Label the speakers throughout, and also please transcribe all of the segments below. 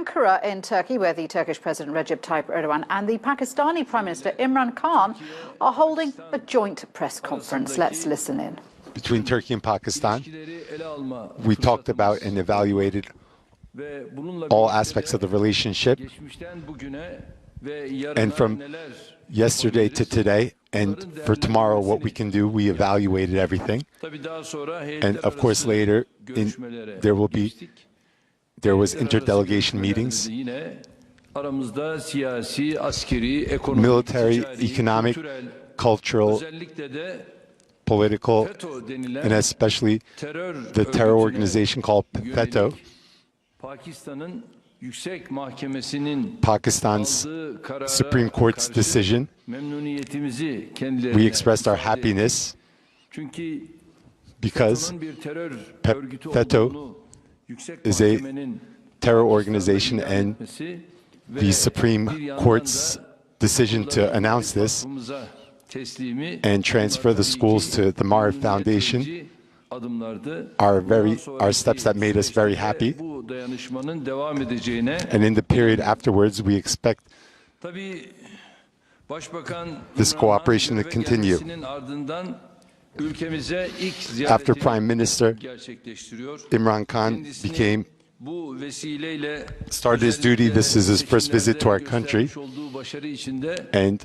Speaker 1: Ankara in Turkey, where the Turkish President Recep Tayyip Erdogan and the Pakistani Prime Minister Imran Khan are holding a joint press conference. Let's listen in.
Speaker 2: Between Turkey and Pakistan, we talked about and evaluated all aspects of the relationship, and from yesterday to today, and for tomorrow what we can do, we evaluated everything. And of course later there was interdelegation meetings, military, economic, cultural, political, and especially the terror organization called FETÖ. Pakistan's Supreme Court's decision, we expressed our happiness because FETÖ is a terror organization, and the Supreme Court's decision to announce this and transfer the schools to the Marif Foundation are steps that made us very happy. And in the period afterwards, we expect this cooperation to continue. After Prime Minister Imran Khan started his duty, this is his first visit to our country, and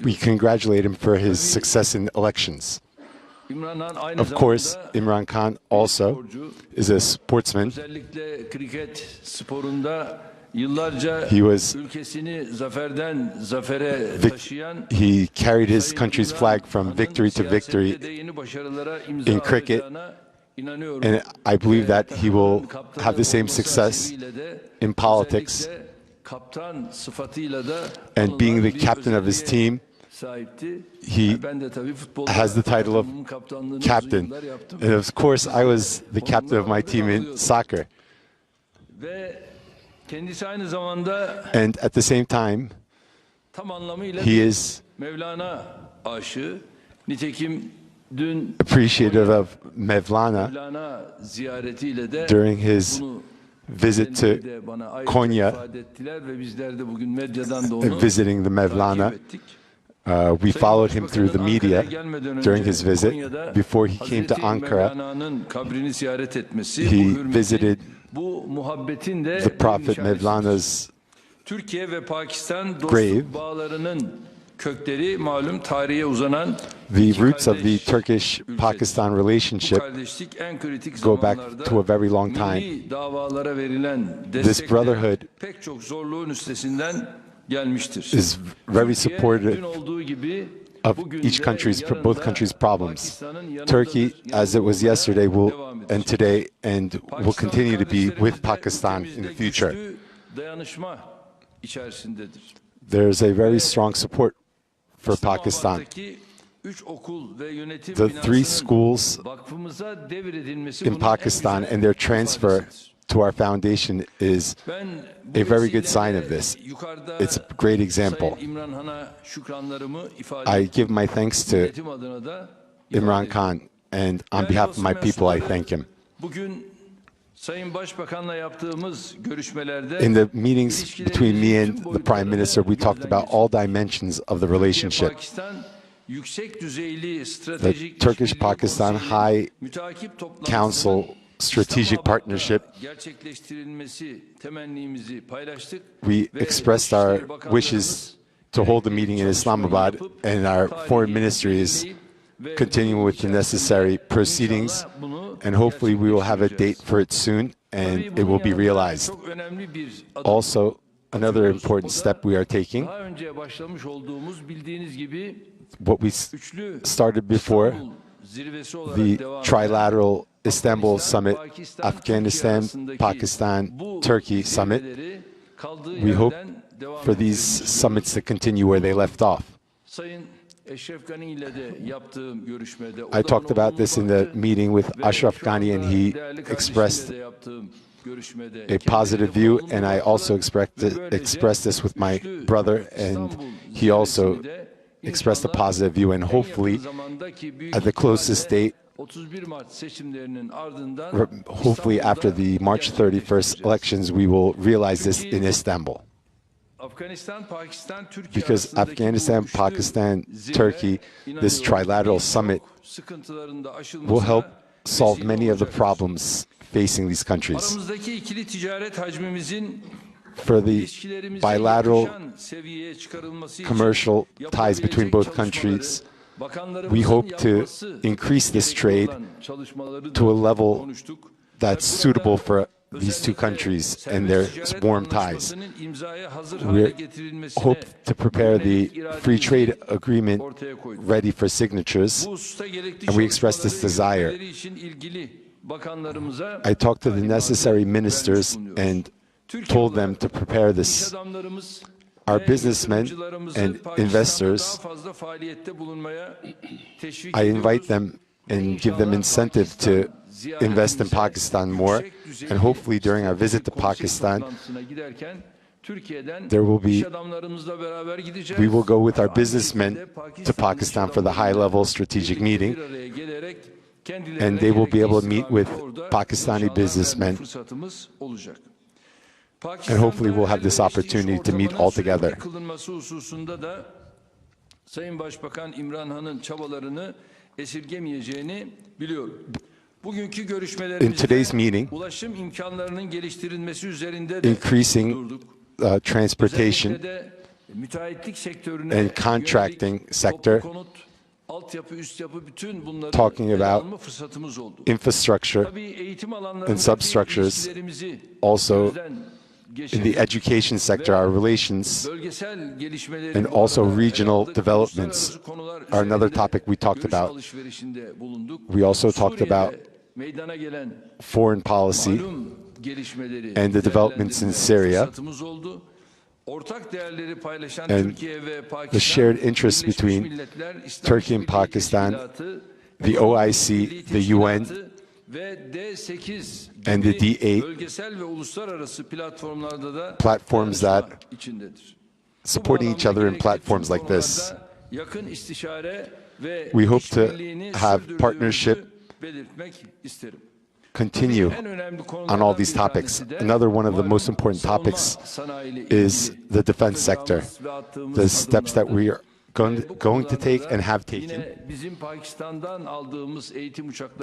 Speaker 2: we congratulate him for his success in elections. Of course, Imran Khan also is a sportsman. He carried his country's flag from victory to victory in cricket, and I believe that he will have the same success in politics. And being the captain of his team, he has the title of captain. And of course, I was the captain of my team in soccer. And at the same time, he is appreciative of Mevlana. During his visit to Konya, visiting the Mevlana, we followed him through the media during his visit. Before he came to Ankara, he visited the Prophet Mevlana's grave. The roots of the Turkish-Pakistan relationship go back to a very long time. This brotherhood is very supportive of both countries' problems. Turkey, as it was yesterday, and today, and will continue to be with Pakistan in the future. There's a very strong support for Pakistan. The 3 schools in Pakistan and their transfer to our foundation is a very good sign of this. It's a great example. I give my thanks to Imran Khan, and on behalf of my people, I thank him. In the meetings between me and the Prime Minister, we talked about all dimensions of the relationship. The Turkish-Pakistan High Council strategic partnership. We expressed our wishes to hold a meeting in Islamabad, and our foreign ministry is continuing with the necessary proceedings, and hopefully we will have a date for it soon and it will be realized. Also, another important step we are taking, what we started before, the trilateral Istanbul Summit, Afghanistan, Pakistan, Turkey Summit. We hope for these summits to continue where they left off. I talked about this in the meeting with Ashraf Ghani, and he expressed a positive view, and I also expressed this with my brother, and he also expressed a positive view, and hopefully at the closest date hopefully after the March 31st elections, we will realize this in Istanbul. Because Afghanistan, Pakistan, Turkey, this trilateral summit will help solve many of the problems facing these countries. For the bilateral commercial ties between both countries, we hope to increase this trade to a level that's suitable for these two countries and their warm ties. We hope to prepare the free trade agreement ready for signatures, and we express this desire. I talked to the necessary ministers and told them to prepare this. Our businessmen and investors, I invite them and give them incentive to invest in Pakistan more, and hopefully during our visit to Pakistan, we will go with our businessmen to Pakistan for the high-level strategic meeting, and they will be able to meet with Pakistani businessmen. And hopefully we'll have this opportunity to meet all together.
Speaker 3: Sayın Başbakan İmran çabalarını esirgemeyeceğini biliyorum. Bugünkü görüşmelerimizde ulaşım imkanlarının geliştirilmesi üzerinde de
Speaker 2: increasing transportation and contracting sector, talking about infrastructure and substructures, also in the education sector, our relations, and also regional developments are another topic we talked about. We also talked about foreign policy and the developments in Syria, and the shared interests between Turkey and Pakistan, the OIC, the UN, and the D8 platforms that supporting each other in platforms like this. We hope to have partnership continue on all these topics. Another one of the most important topics is the defense sector, the steps that we are going to take and have taken.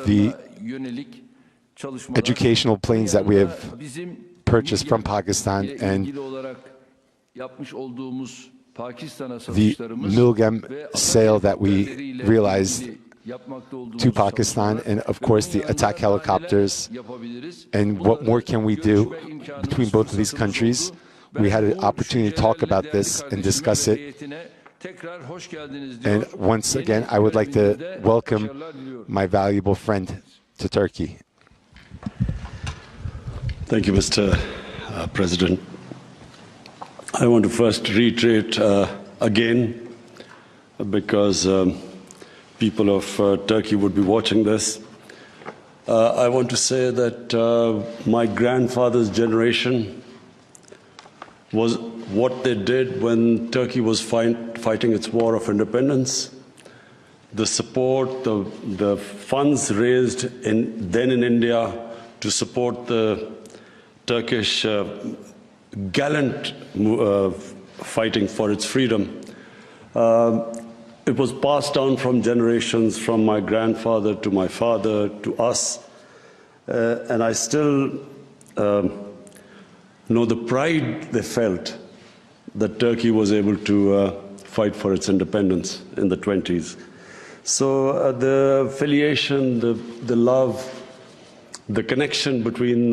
Speaker 2: The educational planes that we have purchased from Pakistan and the Milgem sale that we realized to Pakistan, and of course the attack helicopters, and what more can we do between both of these countries. We had an opportunity to talk about this and discuss it. And once again, I would like to welcome my valuable friend to Turkey.
Speaker 4: Thank you, Mr. President. I want to first reiterate again, because people of Turkey would be watching this. I want to say that my grandfather's generation was what they did when Turkey was fighting its war of independence. The support, the funds raised then in India to support the Turkish gallant fighting for its freedom. It was passed down from generations, from my grandfather to my father to us, and I still know the pride they felt that Turkey was able to fight for its independence in the 20s. So the affiliation, the love, the connection between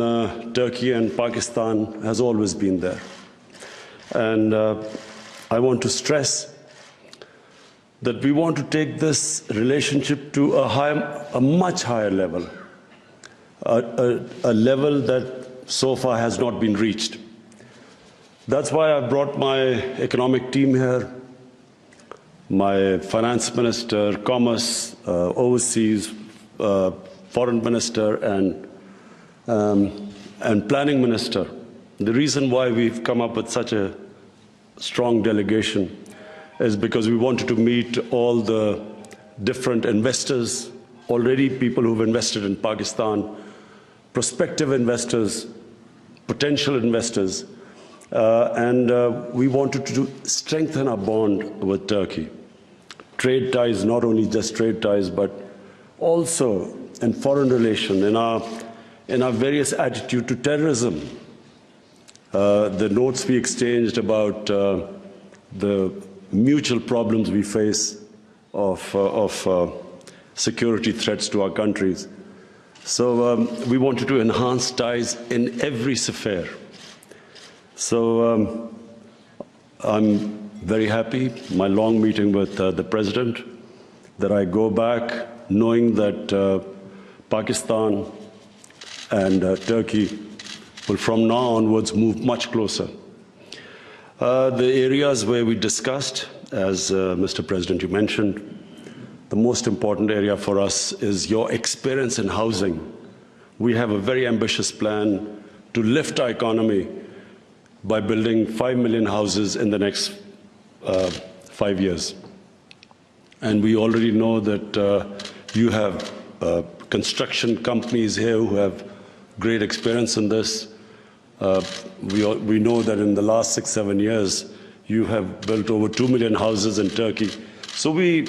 Speaker 4: Turkey and Pakistan has always been there. And I want to stress that we want to take this relationship to a much higher level, a level that so far has not been reached. That's why I brought my economic team here, my finance minister, commerce, overseas, foreign minister, and planning minister. The reason why we've come up with such a strong delegation is because we wanted to meet all the different investors, already people who've invested in Pakistan, prospective investors, potential investors, and we wanted to strengthen our bond with Turkey. Trade ties, not only just trade ties, but also in foreign relation, in our various attitude to terrorism. The notes we exchanged about the mutual problems we face of security threats to our countries. So we wanted to enhance ties in every sphere. So I'm very happy, my long meeting with the President, that I go back knowing that Pakistan and Turkey will from now onwards move much closer. The areas where we discussed, as Mr. President, you mentioned, the most important area for us is your experience in housing. We have a very ambitious plan to lift our economy by building 5 million houses in the next 5 years. And we already know that you have construction companies here who have great experience in this. We know that in the last 6-7 years, you have built over 2 million houses in Turkey. So we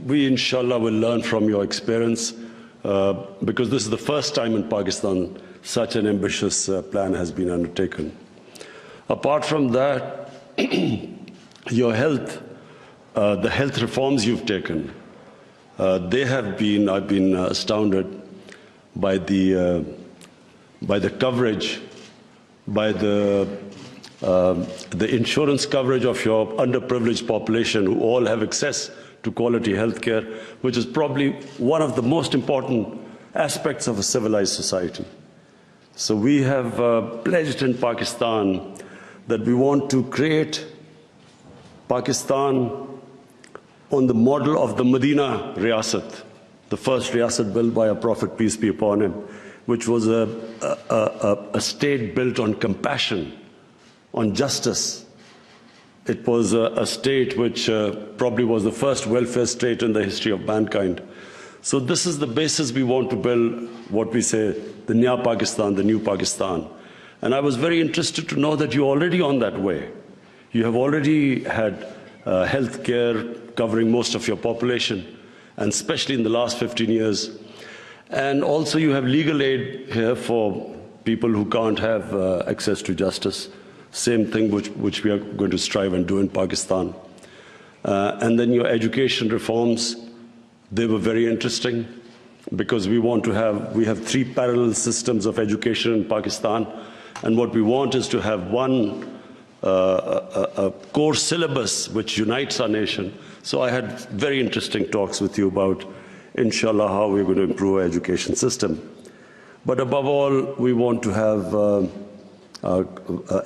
Speaker 4: inshallah will learn from your experience because this is the first time in Pakistan such an ambitious plan has been undertaken. Apart from that, your health, the health reforms you've taken, I've been astounded by the coverage, by the insurance coverage of your underprivileged population who all have access to quality health care, which is probably one of the most important aspects of a civilized society. So we have pledged in Pakistan that we want to create Pakistan on the model of the Medina Riyasat, the first Riyasat built by a Prophet, peace be upon him, which was a state built on compassion, on justice. It was a state which probably was the first welfare state in the history of mankind. So this is the basis we want to build, what we say, the Nya Pakistan, the new Pakistan. And I was very interested to know that you're already on that way. You have already had health care covering most of your population, and especially in the last 15 years. And also you have legal aid here for people who can't have access to justice. Same thing which we are going to strive and do in Pakistan. And then your education reforms, they were very interesting because we have 3 parallel systems of education in Pakistan. And what we want is to have one a core syllabus which unites our nation. So I had very interesting talks with you about, inshallah, how we're going to improve our education system. But above all, we want to have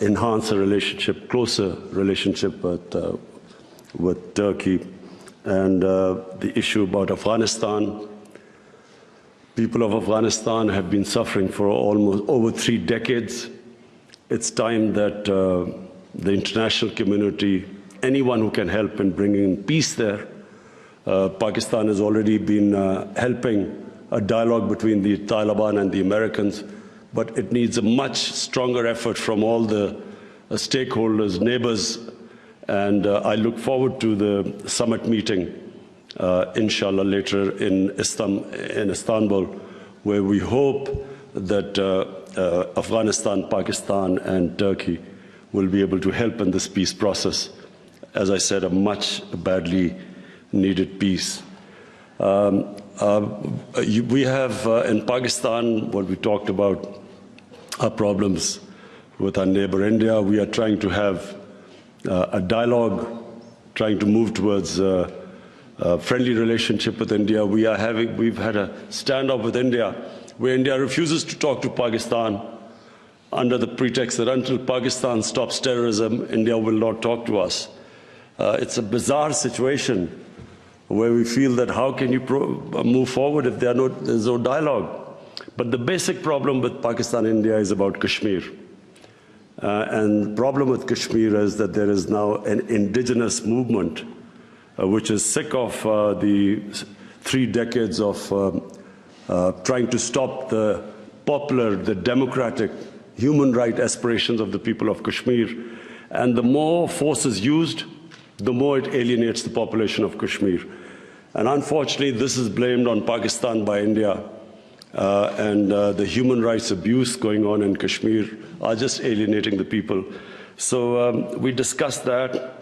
Speaker 4: enhance a relationship, closer relationship with Turkey. And the issue about Afghanistan, people of Afghanistan have been suffering for almost over 3 decades. It's time that the international community, anyone who can help in bringing peace there. Pakistan has already been helping a dialogue between the Taliban and the Americans, but it needs a much stronger effort from all the stakeholders, neighbors, and I look forward to the summit meeting, inshallah, later in Istanbul, where we hope that Afghanistan, Pakistan, and Turkey will be able to help in this peace process. As I said, a much badly needed peace. We have in Pakistan, what we talked about, our problems with our neighbor India. We are trying to have a dialogue, trying to move towards a friendly relationship with India. We've had a standoff with India, where India refuses to talk to Pakistan under the pretext that until Pakistan stops terrorism, India will not talk to us. It's a bizarre situation where we feel that how can you move forward if there's no dialogue? But the basic problem with Pakistan and India is about Kashmir. And the problem with Kashmir is that there is now an indigenous movement which is sick of the 3 decades of trying to stop the popular, the democratic, human rights aspirations of the people of Kashmir. And the more force is used, the more it alienates the population of Kashmir. And unfortunately, this is blamed on Pakistan by India. And the human rights abuse going on in Kashmir are just alienating the people. So we discussed that.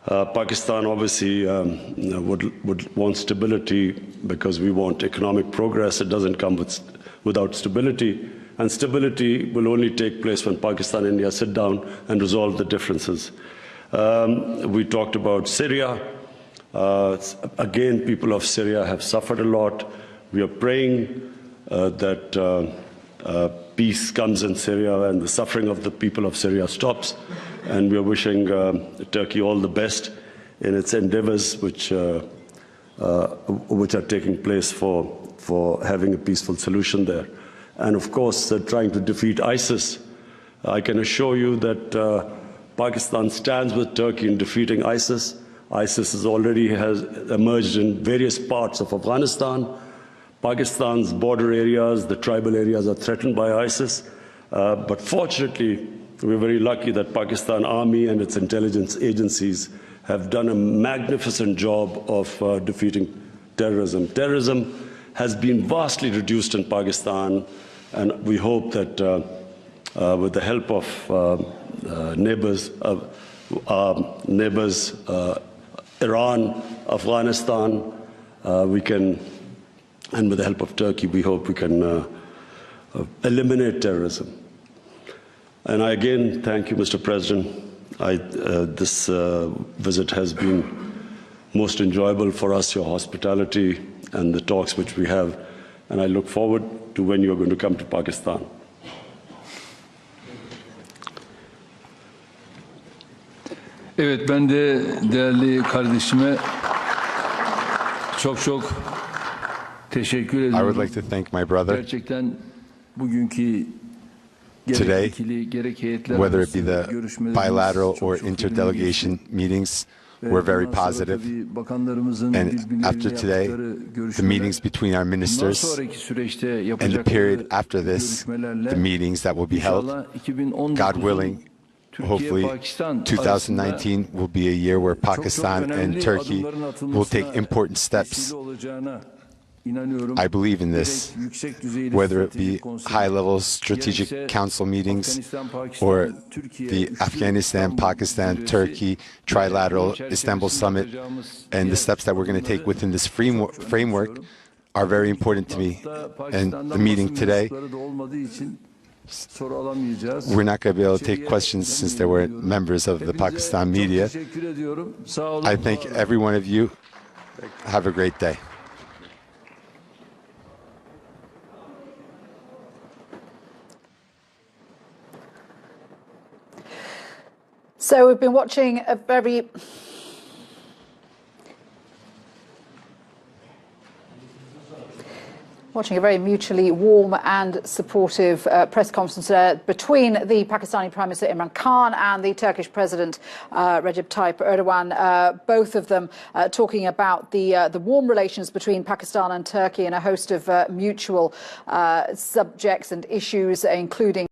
Speaker 4: Pakistan obviously would want stability because we want economic progress. It doesn't come without stability. And stability will only take place when Pakistan and India sit down and resolve the differences. We talked about Syria. Again, people of Syria have suffered a lot. We are praying that peace comes in Syria and the suffering of the people of Syria stops. And we are wishing Turkey all the best in its endeavors, which are taking place for having a peaceful solution there. And of course, trying to defeat ISIS. I can assure you that Pakistan stands with Turkey in defeating ISIS. ISIS has emerged in various parts of Afghanistan. Pakistan's border areas, the tribal areas are threatened by ISIS. But fortunately, we're very lucky that Pakistan Army and its intelligence agencies have done a magnificent job of defeating terrorism. Terrorism has been vastly reduced in Pakistan, and we hope that with the help of neighbors, Iran, Afghanistan, we can, and with the help of Turkey, we hope we can eliminate terrorism. And I again thank you, Mr. President. This visit has been most enjoyable for us, your hospitality and the talks which we have. And I look forward to when you're going to come to Pakistan.
Speaker 3: Evet, ben de değerli kardeşime çok teşekkür ediyorum.
Speaker 2: I would like to thank my brother.
Speaker 3: Gerçekten bugünkü
Speaker 2: Today, whether it be the bilateral or interdelegation meetings, were very positive. And after today, the meetings between our ministers and the period after this, the meetings that will be held, God willing, hopefully 2019 will be a year where Pakistan and Turkey will take important steps. I believe in this, whether it be high-level strategic council meetings or the Afghanistan, Pakistan, Turkey trilateral Istanbul summit, and the steps that we're going to take within this framework are very important to me. And the meeting today, we're not going to be able to take questions since there were members of the Pakistan media. I thank every one of you. Have a great day.
Speaker 1: So we've been watching a very mutually warm and supportive press conference between the Pakistani Prime Minister Imran Khan and the Turkish President Recep Tayyip Erdogan, both of them talking about the warm relations between Pakistan and Turkey and a host of mutual subjects and issues, including